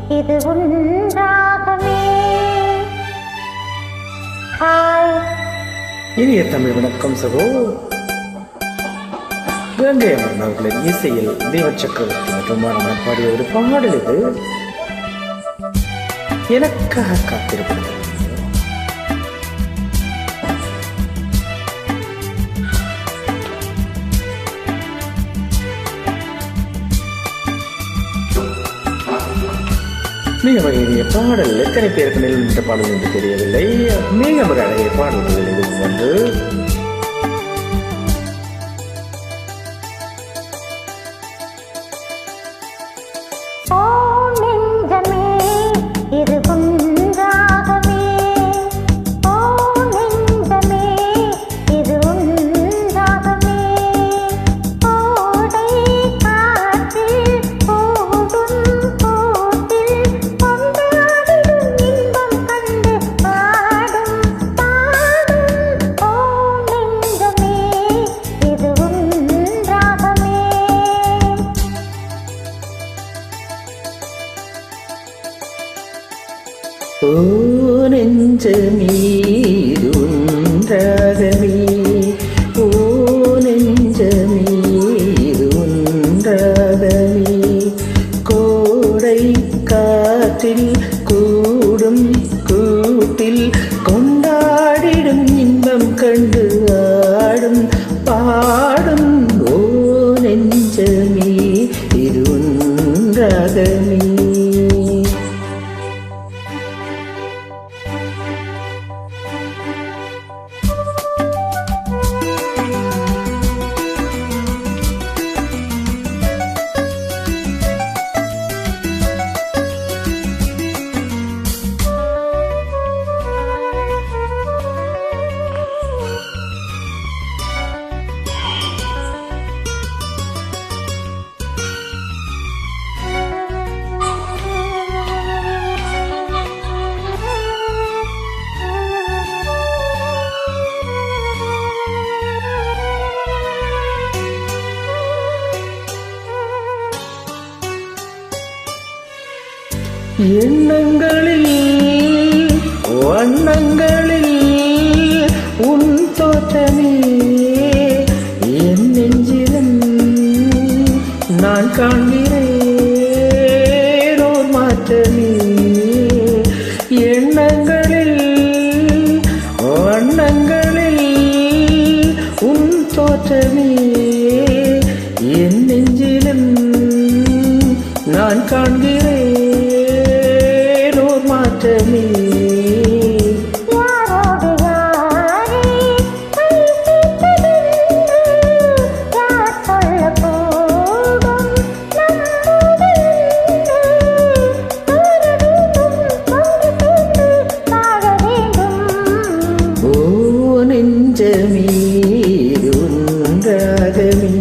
இது உண்டாகவே. இனிய தமிழ் வணக்கம் சகோ. கங்கை அமரன் அவர்களின் இசையில் தேவ சக்கரவர்த்தி மற்றும் மாணவன் பாடிய ஒரு பாடல் இது. எனக்காக காத்திருப்பது மிக வகையிய பாடல் எத்தனை பேருக்கு நின்ற பாடல் என்று தெரியவில்லை. மிக மிக அழகிய பாடல்கள் இதுவும் ஒன்று. ஓ நெஞ்சமே உன்றாகவே, ஓ நெஞ்சமே உன்றாகவே, கோடை காற்றில் கூடும் கூட்டில் கொண்டாடிடும் இன்பம் கண்டு ஆடும் பாடும். ஓ நெஞ்சமே இது உன்றாகவே. எண்ணங்களில் வண்ணங்களில் உன் தோற்றமே என் நெஞ்சிலும் நான் காண்கிறேன் ஓர் மாற்றமே. எண்ணங்களில் வண்ணங்களில் உன் தோற்றமே என் நெஞ்சிலும் நான் காண்கிறேன் மாற்றமே. ஓ நெஞ்சமே ஒன்றாகவே.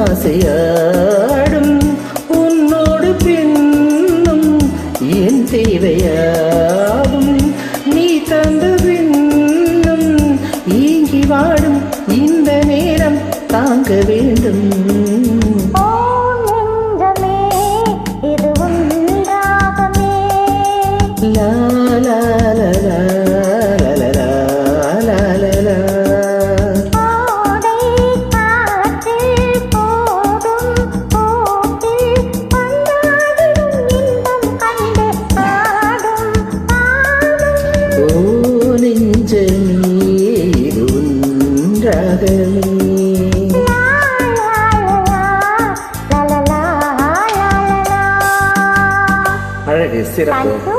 ஆசையாடும் உன்னோடு பின்னும் என் தேவையாடும் நீ தந்த பின்னும் ஈங்கி வாடும் இந்த நேரம் தாங்க வேண்டும். லா லா லா லா லா லா லா லா. கோடை காற்றில் போடும் போக்கில் கொண்டாடிடும் இன்பம் கண்டு பாடும் பாடும். ஓ நெஞ்சமே இது உன் ராகமே. அழகு சிறப்பு.